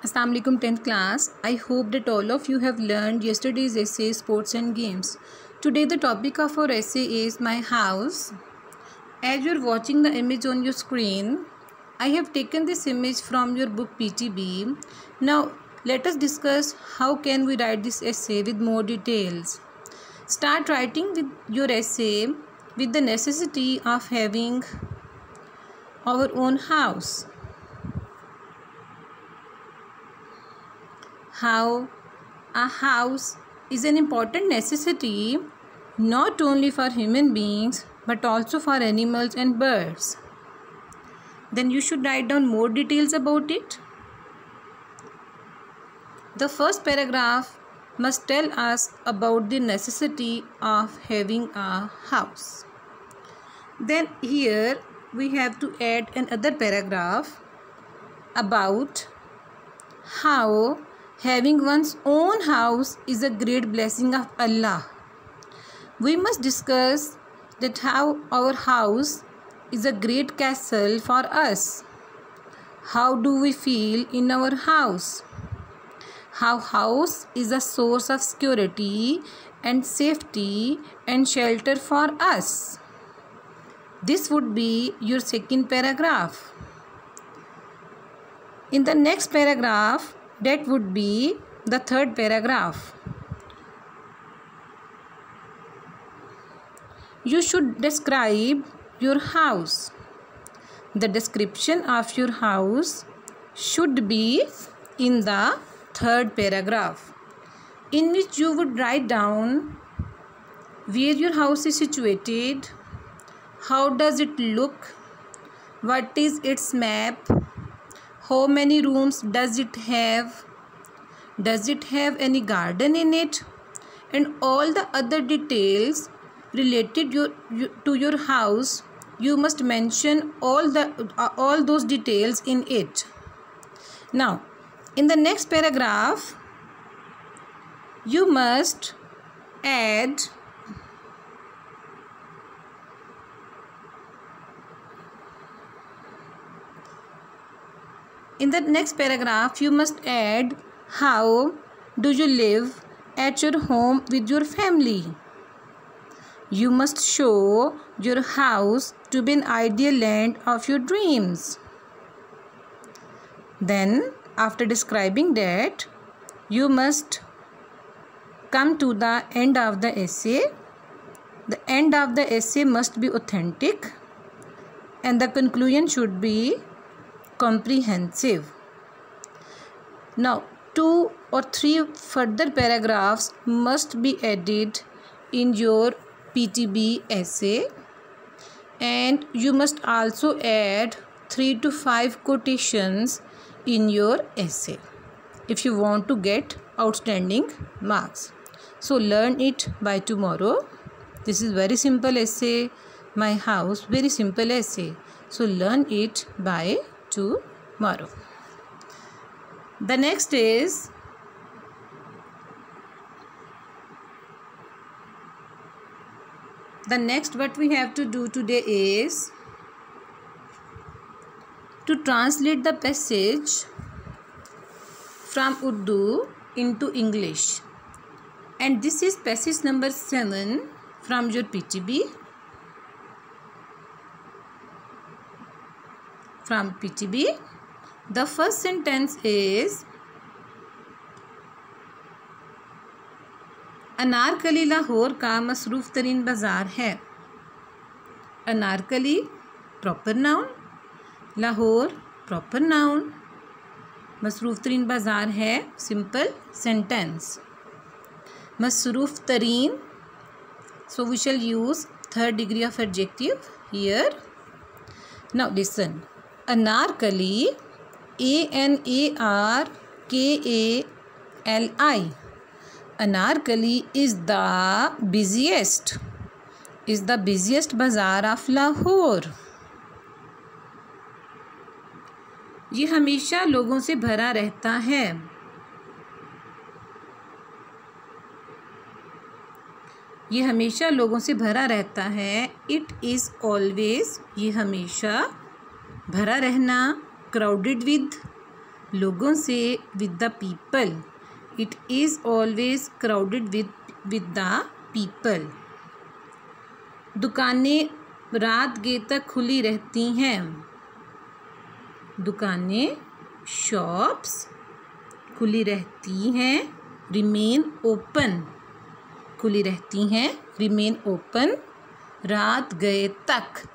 Assalamu alaikum 10th class. I hope that all of you have learned yesterday's essay, sports and games. Today the topic of our essay is my house. As you are watching the image on your screen, I have taken this image from your book PTB. Now let us discuss how can we write this essay with more details. Start writing with your essay with the necessity of having our own house. How a house is an important necessity not only for human beings but also for animals and birds. Then you should write down more details about it. The first paragraph must tell us about the necessity of having a house. Then here we have to add another paragraph about how having one's own house is a great blessing of Allah. We must discuss that how our house is a great castle for us. How do we feel in our house? How house is a source of security and safety and shelter for us. This would be your second paragraph. In the next paragraph, that would be the third paragraph. You should describe your house. The description of your house should be in the third paragraph, in which you would write down where your house is situated, how does it look, what is its map, how many rooms does it have any garden in it, and all the other details related to your house. You must mention all those details in it. Now in the next paragraph you must add how do you live at your home with your family. You must show your house to be an ideal land of your dreams. Then after describing that, you must come to the end of the essay. The end of the essay must be authentic and the conclusion should be comprehensive. Now 2 or 3 further paragraphs must be added in your PTB essay, and you must also add 3 to 5 quotations in your essay if you want to get outstanding marks. So learn it by tomorrow. This is very simple essay, my house, very simple essay. So learn it by tomorrow. The next is what we have to do today is to translate the passage from Urdu into English, and this is passage number 7 from your PTB. From PTB, the first sentence is Anarkali Lahore का मसरूफ़ तरीन बाज़ार है. Anarkali proper noun, Lahore proper noun, मसरूफ़ तरीन बाज़ार है simple sentence. मसरूफ़ तरीन, so we shall use third degree of adjective here. Now listen. Anarkali, ANARKALI. Anarkali is the busiest bazaar of Lahore. ये हमेशा लोगों से भरा रहता है. ये हमेशा लोगों से भरा रहता है. It is always, ये हमेशा, भरा रहना, crowded with, लोगों से, with the people. It is always crowded with the people. दुकानें रात गए तक खुली रहती हैं. दुकानें, शॉप्स, खुली रहती हैं. remain open, खुली रहती हैं. remain open. रात गए तक,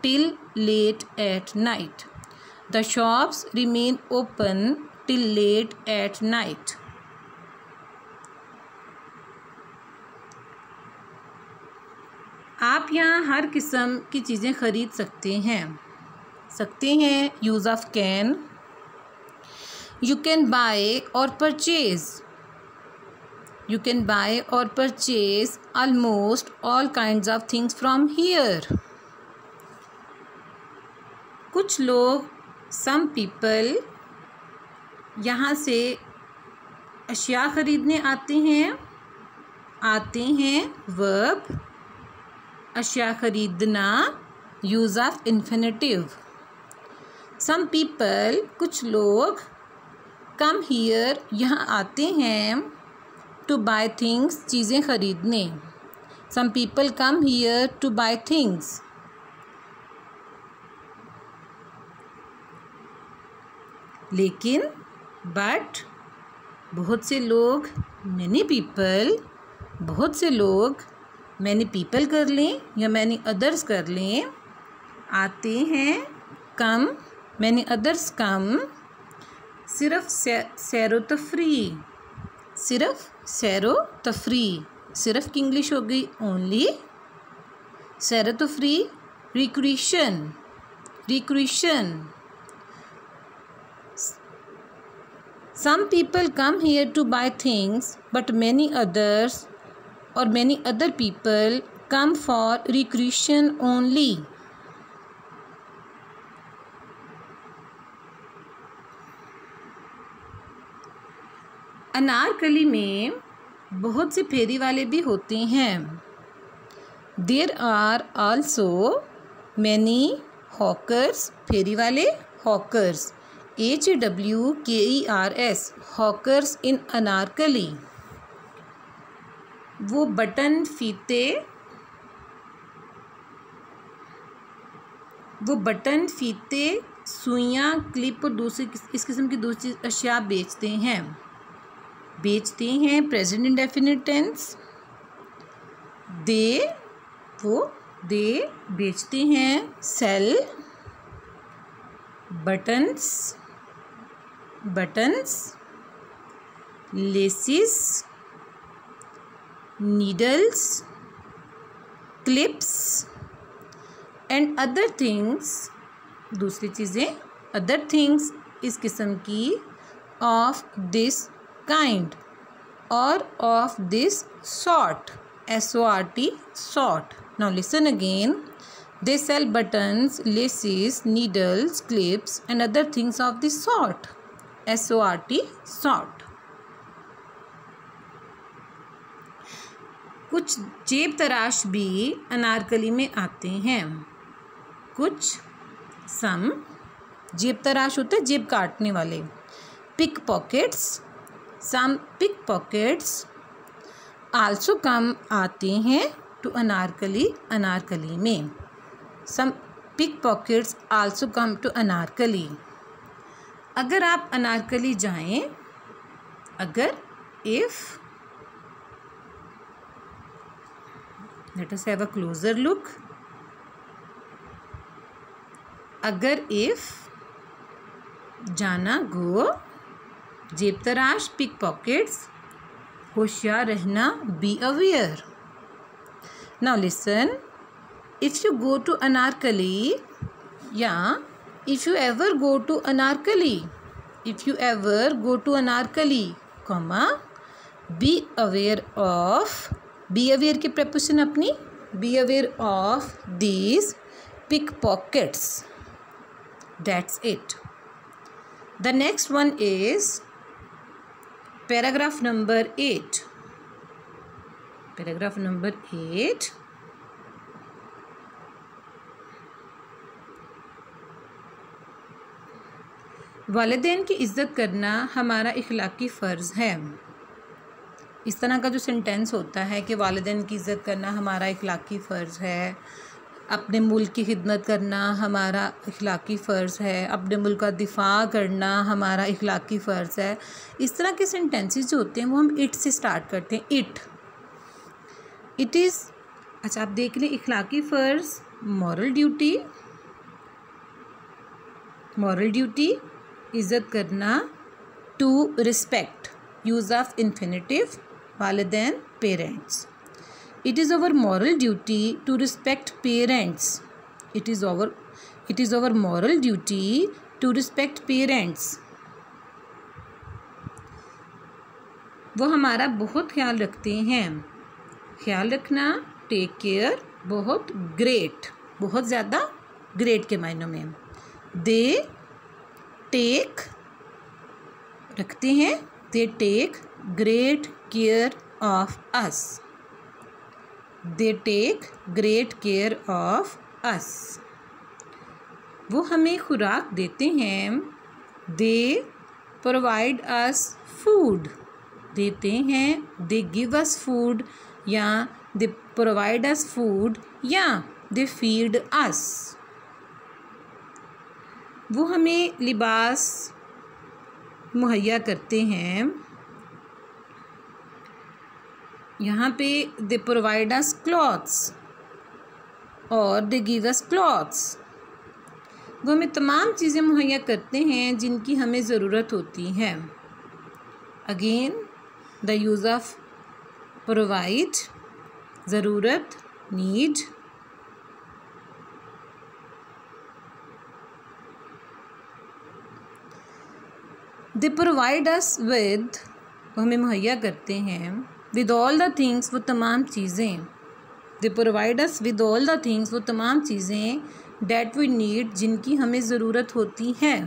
till late at night. The shops remain open till late at night. आप यहाँ हर किस्म की चीज़ें ख़रीद सकते हैं. Use of can. You can buy or purchase. You can buy or purchase almost all kinds of things from here. कुछ लोग, some people, यहाँ से अशिया ख़रीदने आते हैं. verb. अशिया ख़रीदना, use of infinitive. Some people, कुछ लोग, come here, यहाँ आते हैं, to buy things, चीज़ें ख़रीदने. Some people come here to buy things. लेकिन, but, बहुत से लोग, many people, बहुत से लोग, many people कर लें या many others कर लें, आते हैं, come, many others come, सिर्फ सैरो तफरी. सिर्फ की इंग्लिश हो गई only. सैरो तफरी, recreation. Some people come here to buy things, but many others or many other people come for recreation only. Anarkali में बहुत से फेरी वाले भी होते हैं. There are also many hawkers, फेरी वाले, hawkers, HAWKERS, hawkers in Anarkali. वो बटन, फीते, सुइयाँ, क्लिप और दूसरी इस किस्म की दूसरी अशिया बेचते हैं. Present indefinite tense. दे बेचते हैं. Sell. Buttons, laces, needles, clips and other things, दूसरी चीज़ें, अदर थिंग्स इस किस्म की, ऑफ दिस काइंड और of this sort, SORT, sort. Now listen again. They sell buttons, laces, needles, clips and other things of this sort. SORT, sort. कुछ जेब तराश भी अनारकली में आते हैं. some जेब तराश होते हैं, जेब काटने वाले. pickpockets, some pickpockets also come, आते हैं, to अनारकली में. some pickpockets also come to Anarkali. अगर आप अनारकली जाएं, if, let us have a closer look. if, जाना, go, जेब तराश, पिक पॉकेट्स, होशियार रहना, be aware. Now listen. If you go to Anarkali, या if you ever go to Anarkali, comma, be aware की proposition अपनी, be aware of these pick pockets. That's it. The next one is paragraph number 8. वालिदैन की इज़्ज़त करना हमारा इखलाकी फ़र्ज़ है। इस तरह का जो सेंटेंस होता है कि वालिदैन की इज़्ज़त करना हमारा इखलाकी फ़र्ज़ है, अपने मुल्क की खिदमत करना हमारा इखलाकी फ़र्ज़ है, अपने मुल्क का दिफ़ा करना हमारा इखलाकी फ़र्ज़ है, इस तरह के सेंटेंसेस जो होते हैं वो हम इट से स्टार्ट करते हैं। इट इज़, अच्छा आप देख लें, इखलाकी फ़र्ज़, मॉरल ड्यूटी, इज़्ज़त करना, to respect, use of infinitive, वालिदैन, parents. It is our moral duty to respect parents. It is our moral duty to respect parents. वो हमारा बहुत ख्याल रखते हैं। ख्याल रखना, टेक केयर, बहुत ग्रेट, बहुत ज़्यादा ग्रेट के मायनों में। दे टेक, रखते हैं, they take great care of us. They take great care of us. वो हमें खुराक देते हैं। They provide us food. देते हैं, they give us food, या they provide us food, या they feed us. वो हमें लिबास मुहैया करते हैं। यहाँ पे दे प्रोवाइड अस क्लॉथ्स और दे गिव अस क्लॉथ्स। वो हमें तमाम चीज़ें मुहैया करते हैं जिनकी हमें ज़रूरत होती है। Again the use of provide, ज़रूरत, need. They provide us with, वो हमें मुहैया करते हैं, विद ऑल द थिंग्स, वो तमाम चीज़ें। दे provide us with all the things, वो तमाम चीज़ें, डैट वी नीड, जिनकी हमें ज़रूरत होती है।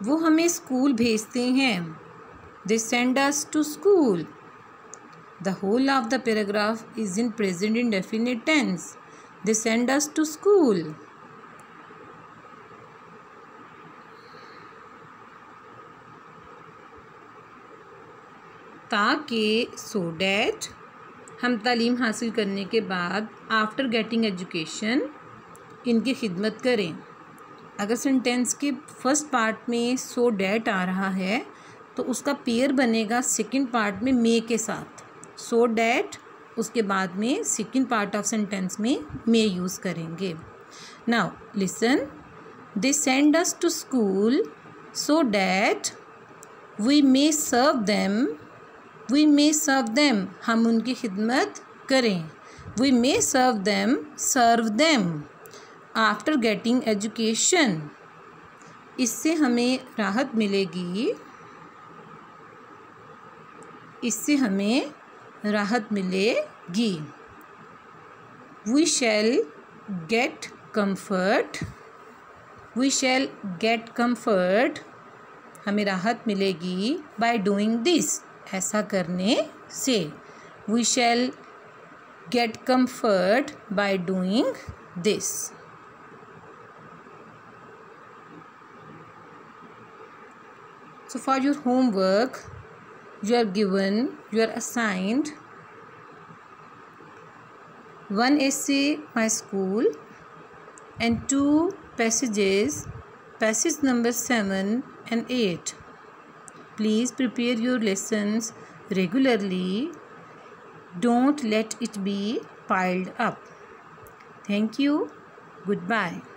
वो हमें स्कूल भेजते हैं। They send us to school. The whole of the paragraph is in present indefinite tense. They send us to school. ताकि, सो डैट, हम तालीम हासिल करने के बाद, आफ्टर गेटिंग एजुकेशन, इनकी खिदमत करें। अगर सेंटेंस के फर्स्ट पार्ट में सो डैट आ रहा है तो उसका पेयर बनेगा सेकंड पार्ट में मे के साथ। सो डैट, उसके बाद में सेकंड पार्ट ऑफ सेंटेंस में मे यूज़ करेंगे। Now listen, they send us to school so that we may serve them. We may serve them, हम उनकी खिदमत करें। We may serve them, serve them after getting education. इससे हमें राहत मिलेगी, इससे हमें राहत मिलेगी। We shall get comfort. We shall get comfort, हमें राहत मिलेगी by doing this, ऐसा करने से। We shall get comfort by doing this. So for your homework, you are assigned one essay, my school, and 2 passages, passage number 7 and 8. Please prepare your lessons regularly. Don't let it be piled up. Thank you. Goodbye.